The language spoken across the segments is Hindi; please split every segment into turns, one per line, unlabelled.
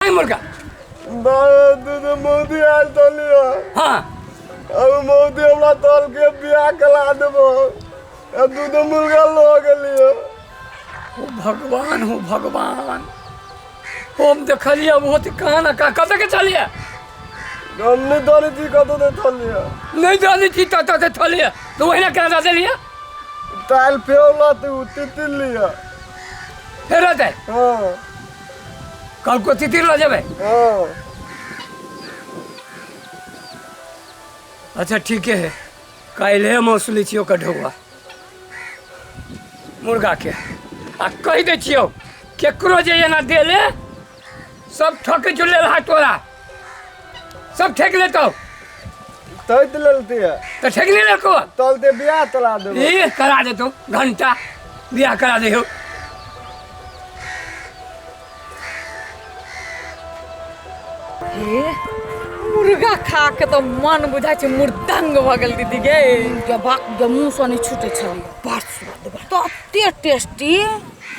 है मुर्गा?
तो मोदी आयल तो लिया।
हाँ
अब मोदी हमरा तोल के बियाह करा देबो। अब तू तो मुर्गा लो गेलियो।
ओ भगवान हो भगवान, हम देखलिए बहुत कहाँ ना कहाँ कत के चलिए
हमने दोनी थी कतो दे थलिया।
नहीं जानी थी तो थलिए तो वही ना कहाँ जा लिया
टाइल फेवला तू तितिल लिया।
फिर रहते
हाँ
कल को तितिर ला जाबे।
हाँ
अच्छा ठीक है, कल मौसली छियो का ढोआ मुर्गा के आ कह दे छियो केकरो जे एना दे ले सब ठक चुले रहा तोरा सब ठेक लेतो
तई दिलती है
तो ठेक नहीं लेको
तलते बियाह तला देबो।
ये करा दे तो घंटा बियाह करा दे हो।
मुर्गा खा के तो मन बुझा छै मुर्दंग भ गेल दीदी गे।
जब मुँह से नहीं छूटे छलिए बड़ स्वाद तो अते टेस्टी।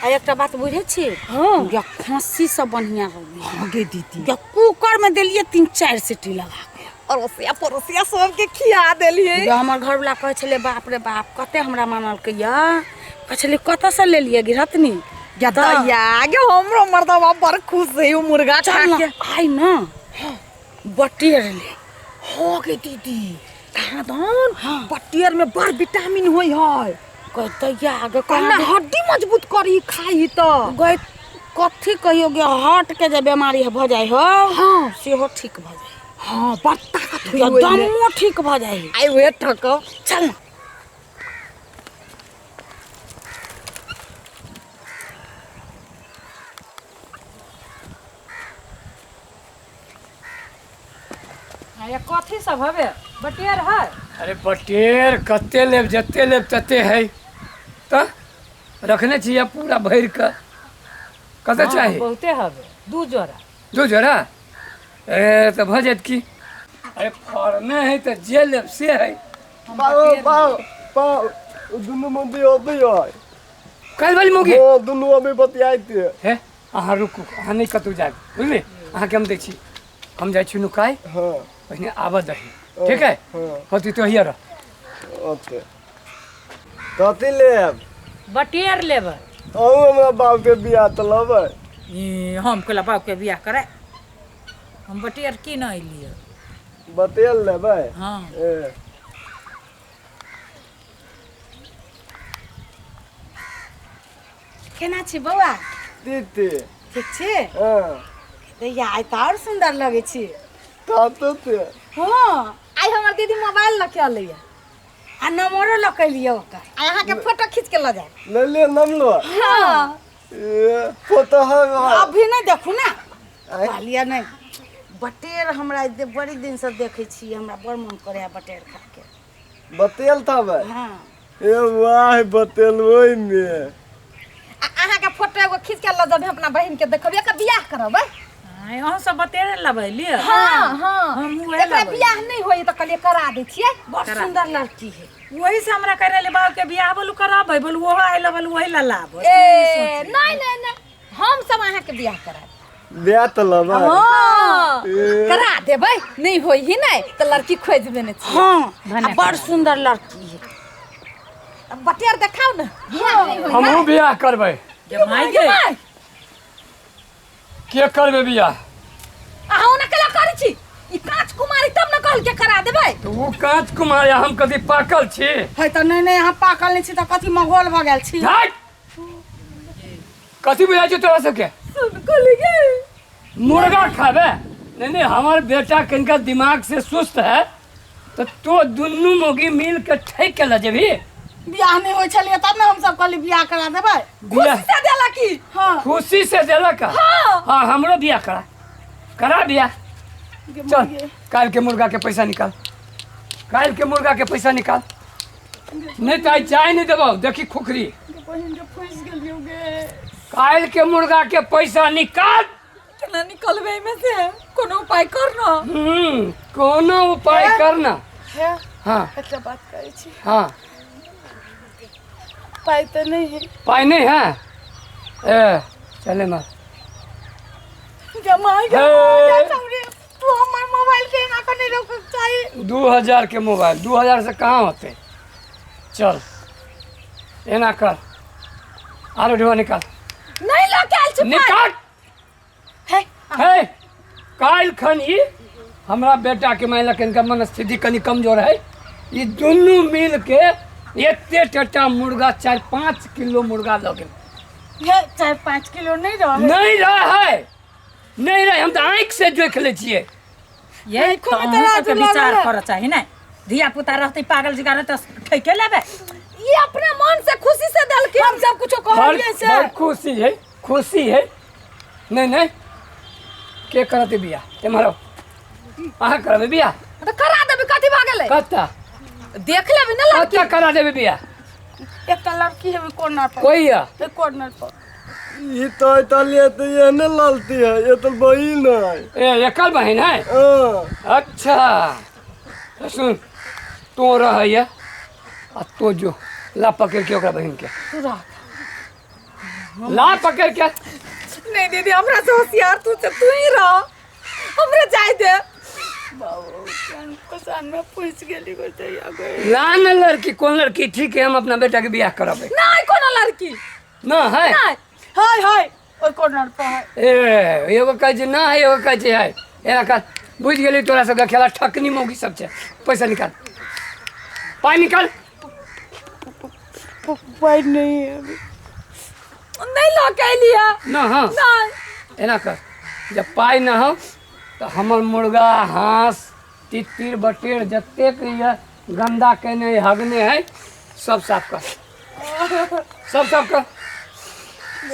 आ एक बात बुझे छी या खांसी से बढ़िया हो
गे दीदी
या कुकर में दिलिए 3-4 सीटी लगा के
अरोसिया परोसिया सबके खिया देलिए।
जो हमर घर वाला कहे छले बाप रे बाप कते हमरा मानल के या कहे छले कत से ले लिए गिरहतनी
या तो या गे हमरो मर्दवा बड़ खुश है उ मुर्गा खा के।
आई ना बटेर ले
हो गे दीदी कहाँ दान बटियर में बड़ विटामिन होई है।
कहते या आगे
कहना हड्डी मजबूत करी खाई तो
गए कथी कहियो गे हार्ट के जे बीमारी भ जाय हो
हाँ
सेहो ठीक भ जाय।
हाँ बड़ ताकत
या
होई
दमो ठीक भ जाय।
आई वे ठको
चल ना
ये कथी सब हवे बटियर है।
अरे बटेर कते लेब जते लेब तते है तो रखने चाहिए पूरा भर के कते चाहिए
बहुते हवे 2 जोड़ा
2 जोड़ा। ए तो भजत की अरे फरने है तो जे लेब से है।
पाओ पाओ पाओ दुनु मोदी होबे है।
कल वाली मुगी
ओ दुनु अभी बतियाइते
है। अहाँ रुकू अहाँ नहीं कतौ जाए बुझली अहाँ के हम दै छी हम जाइ छी नुकाय
हाँ
पहिने आबऽ दही ठीक है होती तो हियर
ओके कथी लेब
बटियर लेबै
अहूँ हमरा बाप के बियाह तलबै।
हम कहला बाप के बियाह करे हम बटियर की न अइलिए
बतेल लेबै।
हाँ
ए
केना छी बौआ
दीदी
ठीक छी
हाँ
या आइ तो और सुंदर लगे छी।
तातो ते
हाँ आई हमर दीदी मोबाइल लके लिया आ नंबरो लके लिया ओकर आ यहाँ के फोटो खींच के ल जाए।
ले ले नम लो।
हाँ
ए फोटो है
अभी नहीं देखू ना
आँय?
कहलिया नहीं बटेर हमरा बड़ी दिन से देखे छी हमरा बड़ मन करे बटेर खा के।
बतेल तबै
हाँ
ए वाह बतेल ओइ में
अहाँ के फोटो एगो खींच के ल जाबे अपना बहिन के देखबे एकर बियाह करबै।
अहाँ सब बतेरे लेबै लिए
हाँ हाँ
हम उहे
एकरा
लेबै।
बियाह नहीं होई तो कहलिए करा दै छियै बड़
करा।
सुंदर लड़की है।
वही से हमरा करे ले बाप के बियाह बोलू कराबै बोलू वो आइल बोलू वही ला लाब।
ए नहीं नहीं नहीं हम सब अहाँ के बियाह करा
बियाह तलबै।
हाँ
ए
करा देबै नहीं होई ही नहीं तो लड़की खोज देने छी। हाँ बड़ सुंदर लड़की है। अब बटियार देखाओ ना
हमहूँ बियाह करबै।
जमाई गे
के करबै बियाह
अहाँ ना कला करै छी ई कांच कुमारी तब न कहल के करा देबै।
तो वो कांच कुमार हम कथी पाकल छी
है तो नहीं नहीं यहाँ पाकल नहीं छी तो कथी मगोल भ गेल छी।
हट! कथी बुझाइ छौ तोरा सबके
सुन कहली गे
मुर्गा खाबे नहीं हमारे बेटा कनिका दिमाग से सुस्त है तो दुनू मोगी मिल के ठेक के ल जेबी।
बियाह नहीं होई छलिए तब ना हम सब कहली बियाह करा देबै।
बियाह
खुशी से देला की हाँ
खुशी से देलक हाँ हमरो बियाह करा बियाह। चल काल के मुर्गा के पैसा निकाल काल के मुर्गा के पैसा निकाल नहीं तो आई चाय नहीं देबो देखी खुखरी
बहिन के फंस गेलियो गे।
काल के मुर्गा के पैसा निकाल।
केना निकलबै में से कोनो उपाय कर ना।
कोनो उपाय करना।
है
हाँ
एक बात करै छी
हाँ
पाई तो नहीं है।
पाई नहीं है ए चले मार
जमाई के
हे।
तू हमार मोबाइल के ना करने रोक चाहिए
2000 के मोबाइल 2000 से कहाँ होते। चल एना कर आरो ढेवा निकाल
नहीं लो कैल छुपा
निकाल।
है
है काल खनी हमरा बेटा के मान लक इनका मनस्थिति कनी कमजोर है। ये दोनों मिल के एते टटा मुर्गा 4-5 किलो मुर्गा लगे
ये 4-5 किलो नहीं रहा
नहीं रहा है नहीं रहे। हम तो आँख से देख ले छिए।
ये
देखो
तो
में तोरा
सबके
लागल
विचार
है।
कर चाहिए ना। धिया पुता रहते पागल जिगर तो ठेके लेबे।
ये अपने मन से खुशी से दल के हम सब कुछ कहलिए से
बड़ खुशी है नहीं नहीं के करते बिया तुम्हारा अहाँ करबे बिया
तो करा देबे कथि भागले
कत्ता
देख लेबे ना लड़की
कत्ता करा देबे बिया
एक लड़की है कॉर्नर पर
कोई है
एक कॉर्नर पर
ये तो इतालिया तो ये नहीं ललती है, ये तो बहन है।
ए एकल बहन है।
हाँ।
अच्छा तो सुन तो रह आ तो जो ला पकड़ के ओकरा बहन के ला पकड़ के
नहीं दीदी हमरा से होशियार तू ही रह हमरे जाय दे बाबू कान पसान में पूछ गेली गोटे आ गए
ला न लड़की कौन लड़की ठीक है हम अपना बेटा के बियाह कराबे
नहीं कोनो लड़की
ना है
नहीं हाय हाय ओय कॉर्नर पर है
ए एगो कहे छै ना है एगो कहे छै है एना कर बुझ गेली तोरा सबके खेला ठकनी मौगी सब छै। पैसा निकाल पाई निकाल
पाई नहीं है अभी नहीं ला के लिया
ना हाँ
नहीं
एना कर जब पाई ना हो तो हमर मुर्गा हांस तितिर बटेर जतेक ये गंदा केने हगने है सब साफ कर सब साफ कर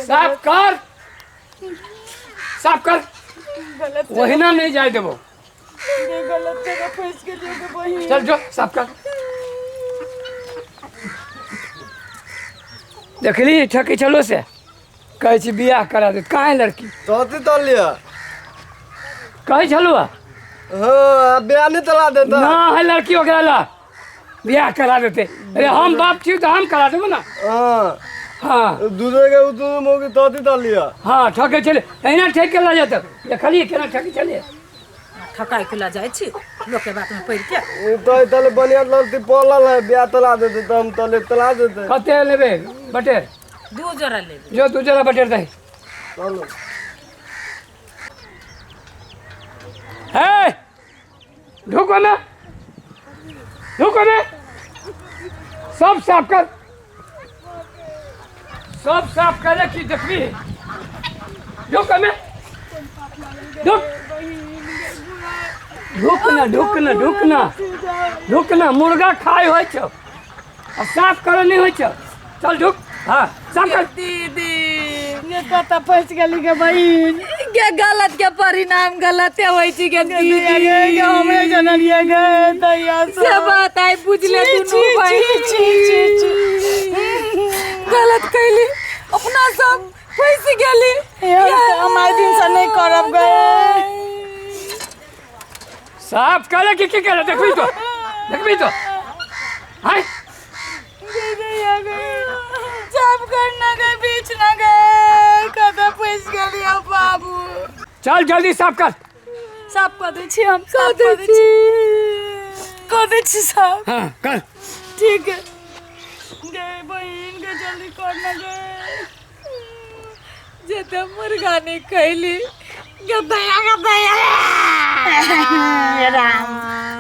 साफ कर साफ कर
गलत
वही ना नहीं जाए देबो
गलत जगह फंस गेली के बहिन
चल जो साफ कर देखली ठकी चलो से कहे छी बियाह करा दे कहाँ है लड़की
तो इतालिया
कहे चलो
हाँ ब्याह नहीं तला देता।
ना है लड़की वगैरह ला बियाह करा देते। अरे हम बाप थी तो हम करा देबो ना।
हाँ
हाँ
दूसरे के उतने मोगी तो इतालिया।
हाँ ठके चले अहिना ठेक के ला जाता देखलिए केना ठकी चले
ठकाई के ला जाए छी लोग के बात में पड़ के।
ये तो इताले बढ़िया लड़ती पलल है, ब्याह तला देते तो हम तले तला देते।
कते लेबे बटेर
2 जोड़ा लेबे।
जो तू जरा बटेर दही
चलो
है ढुको में सब साफ कर सब साफ करे की देखबी ढुको में ढुकना मुर्गा खाए हो छ आ साफ करे नहीं हो छ। चल ढुक हाँ साफ कर
दीदी ये कता फंस गेली के बहिन के गलत के परिणाम गलत होई छी के दीदी हमरे जनलिए गए तैया से बात आई बुझले दुनु बहिन गलत कैली अपना सब फंस गेली हमारे दिन से नहीं करब गए
साफ करे की करे देखबी तो हाय
सब करना गए बीच ना गए कदा फंस गेली बाबू
चल जल्दी साफ कर
साफ कर दै छी हम साफ कर दै छी साफ
हाँ कर
ठीक है गए बहन के जल्दी करना गए जेते मुर्गा ने कैली गदया राम